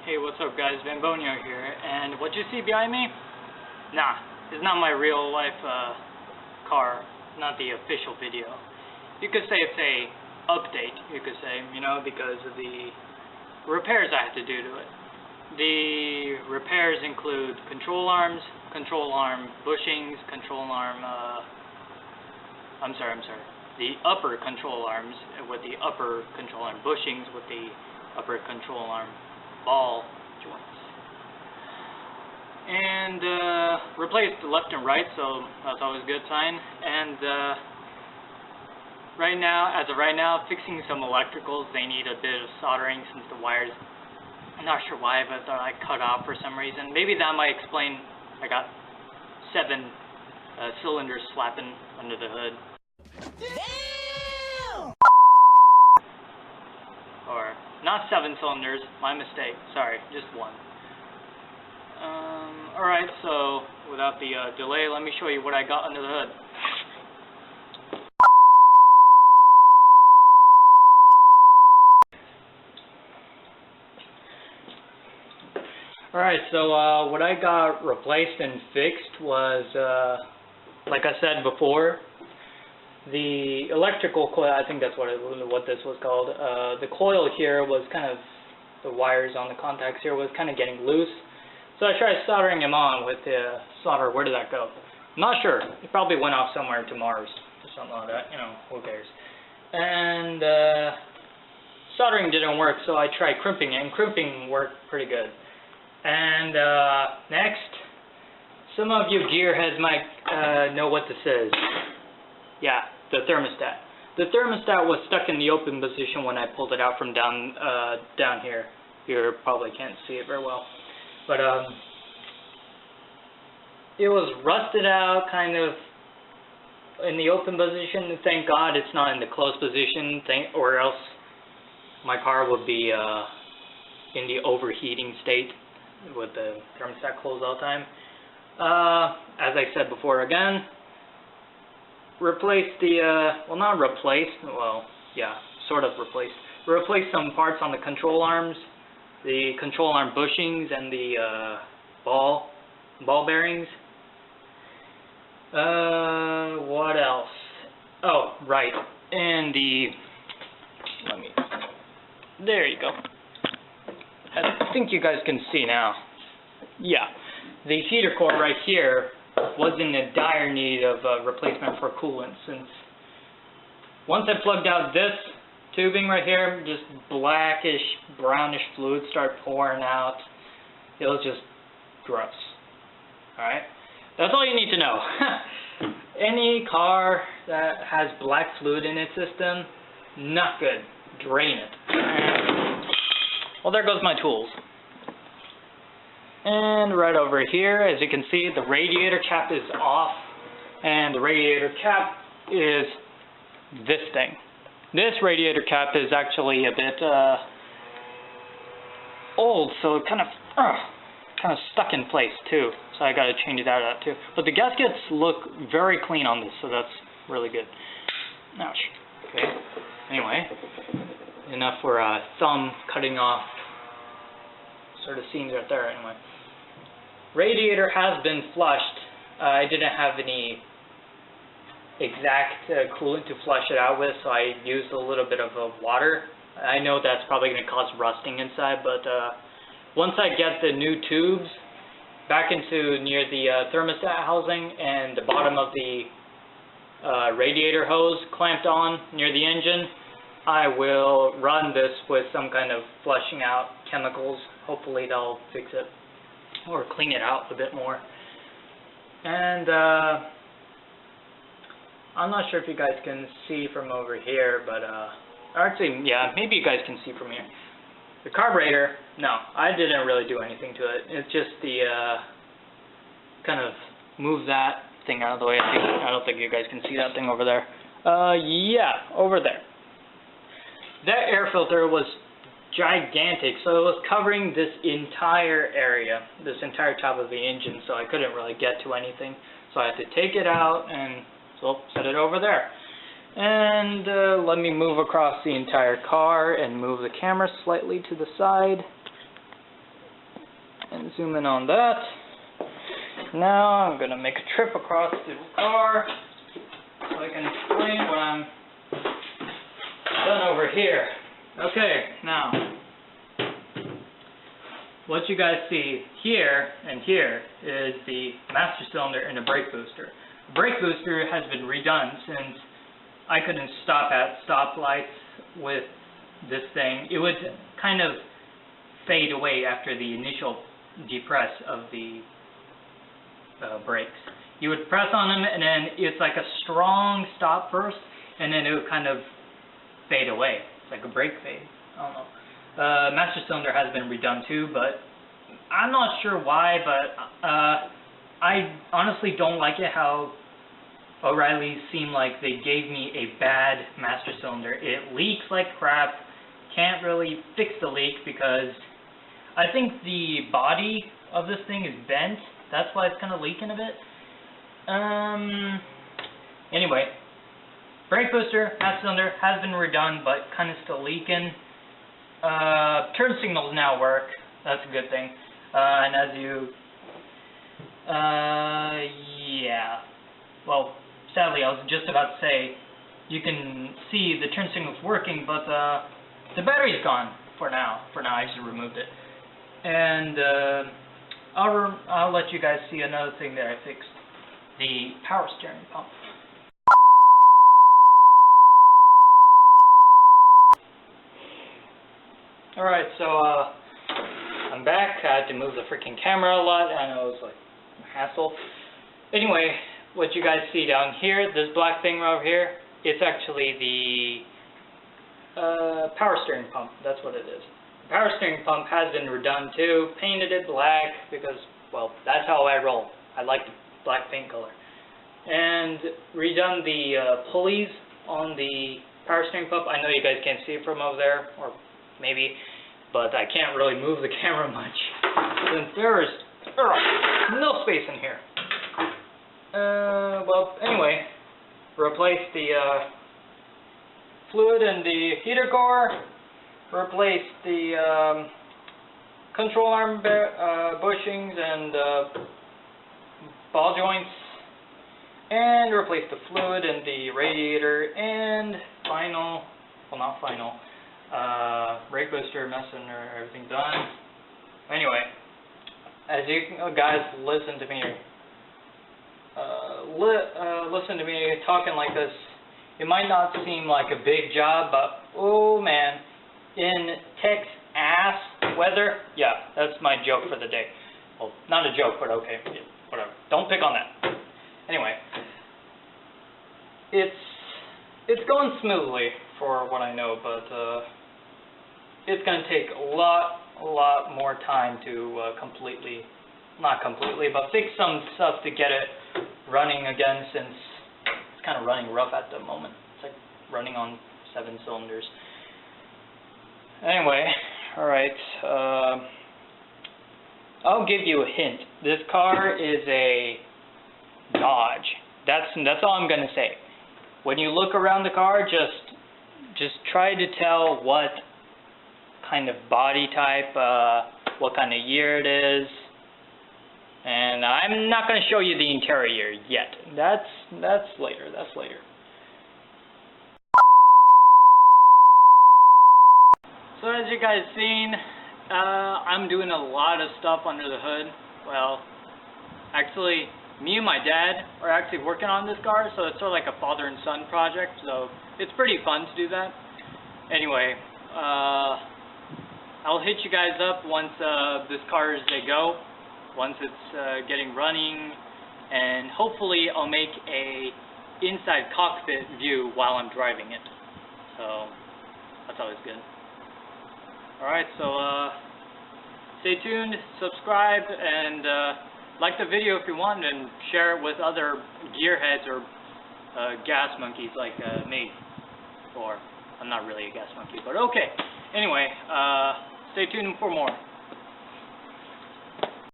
Hey, what's up guys, Bambonio here, and what you see behind me? Nah, it's not my real life car, not the official video. You could say it's a update, you could say, you know, because of the repairs I had to do to it. The repairs include control arms, control arm bushings, control arm, the upper control arms with the upper control arm bushings with the upper control arm ball joints, and replaced the left and right, so that's always a good sign. And as of right now, fixing some electricals. They need a bit of soldering since the wires, I'm not sure why, but they're like cut off for some reason. Maybe that might explain I got 7 cylinders slapping under the hood. Damn! Or not 7 cylinders, my mistake, sorry, just 1. Alright, so without the delay, let me show you what I got under the hood. Alright, so what I got replaced and fixed was, like I said before, the electrical coil. I think that's what this was called. The coil here was kind of, the wires on the contacts here was kind of getting loose. So I tried soldering them on with the solder. Where did that go? I'm not sure. It probably went off somewhere to Mars or something like that. You know, who cares? And soldering didn't work, so I tried crimping it, and crimping worked pretty good. And next, some of you gearheads might know what this is. Yeah, the thermostat. The thermostat was stuck in the open position when I pulled it out from down here. You probably can't see it very well, but it was rusted out, kind of in the open position. Thank God it's not in the closed position, or else my car would be in the overheating state with the thermostat closed all the time. As I said before, again, replaced the, well, not replaced, well, yeah, sort of replaced. Replaced some parts on the control arms, the control arm bushings, and the ball bearings. What else? Oh, right, and there you go. I think you guys can see now. Yeah, the heater core right here was in a dire need of replacement for coolant, since once I plugged out this tubing right here, just blackish, brownish fluid started pouring out. It was just gross. Alright? That's all you need to know. Any car that has black fluid in its system, not good. Drain it. Well, there goes my tools. And right over here, as you can see, the radiator cap is off, and the radiator cap is this thing. This radiator cap is actually a bit old, so it kind of stuck in place too. So I got to change that out too. But the gaskets look very clean on this, so that's really good. Ouch. Okay. Anyway, enough for thumb cutting off sort of scenes right there. Anyway. Radiator has been flushed. I didn't have any exact coolant to flush it out with, so I used a little bit of water. I know that's probably going to cause rusting inside, but once I get the new tubes back into near the thermostat housing and the bottom of the radiator hose clamped on near the engine, I will run this with some kind of flushing out chemicals. Hopefully they'll fix it or clean it out a bit more. And I'm not sure if you guys can see from over here, but actually, yeah, maybe you guys can see from here. The carburetor, no, I didn't really do anything to it. It's just the kind of move that thing out of the way. I don't think you guys can see that thing over there. Yeah, over there. That air filter was gigantic, so it was covering this entire area, this entire top of the engine, so I couldn't really get to anything. So I had to take it out and set it over there. And let me move across the entire car and move the camera slightly to the side. and zoom in on that. Now I'm gonna make a trip across the car so I can explain what I'm done over here. Okay, now what you guys see here and here is the master cylinder and the brake booster. The brake booster has been redone since I couldn't stop at stoplights with this thing. It would kind of fade away after the initial depress of the brakes. You would press on them and then it's like a strong stop first and then it would kind of fade away. It's like a brake fade. I don't know. Master cylinder has been redone too, but I'm not sure why, but I honestly don't like it how O'Reilly seemed like they gave me a bad master cylinder. It leaks like crap. Can't really fix the leak because I think the body of this thing is bent. That's why it's kind of leaking a bit. Anyway, brake booster, master cylinder has been redone, but kind of still leaking. Turn signals now work. That's a good thing. And as you, yeah. Well, sadly, I was just about to say, you can see the turn signals working, but the battery's gone for now. For now, I just removed it. And I'll let you guys see another thing that I fixed: the power steering pump. Alright, so I'm back. I had to move the freaking camera a lot. I know it was like a hassle. Anyway, what you guys see down here, this black thing over here, it's actually the power steering pump. That's what it is. The power steering pump has been redone too. Painted it black because, well, that's how I roll. I like the black paint color. And redone the pulleys on the power steering pump. I know you guys can't see it from over there, or maybe, but I can't really move the camera much since there is no space in here. Well, anyway, replaced the fluid in the heater core, replaced the control arm bushings and ball joints, and replaced the fluid in the radiator, and final, well, not final, brake booster, master cylinder, everything done. Anyway, as you guys listen to me talking like this, it might not seem like a big job, but oh man, in Texas weather, yeah, that's my joke for the day. Well, not a joke, but okay, yeah, whatever. Don't pick on that. Anyway, it's going smoothly for what I know, but it's going to take a lot more time to not completely, but fix some stuff to get it running again, since it's kind of running rough at the moment. It's like running on 7 cylinders. Anyway, alright, I'll give you a hint. This car is a Dodge. That's all I'm gonna say. When you look around the car, just try to tell what kind of body type, what kind of year it is. And I'm not going to show you the interior yet. That's later. That's later. So as you guys seen, I'm doing a lot of stuff under the hood. Well, actually, me and my dad are actually working on this car, so it's sort of like a father and son project. So it's pretty fun to do that. Anyway, I'll hit you guys up once this car is a go. Once it's getting running, and hopefully I'll make a inside cockpit view while I'm driving it. So that's always good. Alright, so stay tuned, subscribe, and like the video if you want, and share it with other gearheads or gas monkeys like me. Or, I'm not really a gas monkey, but okay. Anyway, stay tuned for more.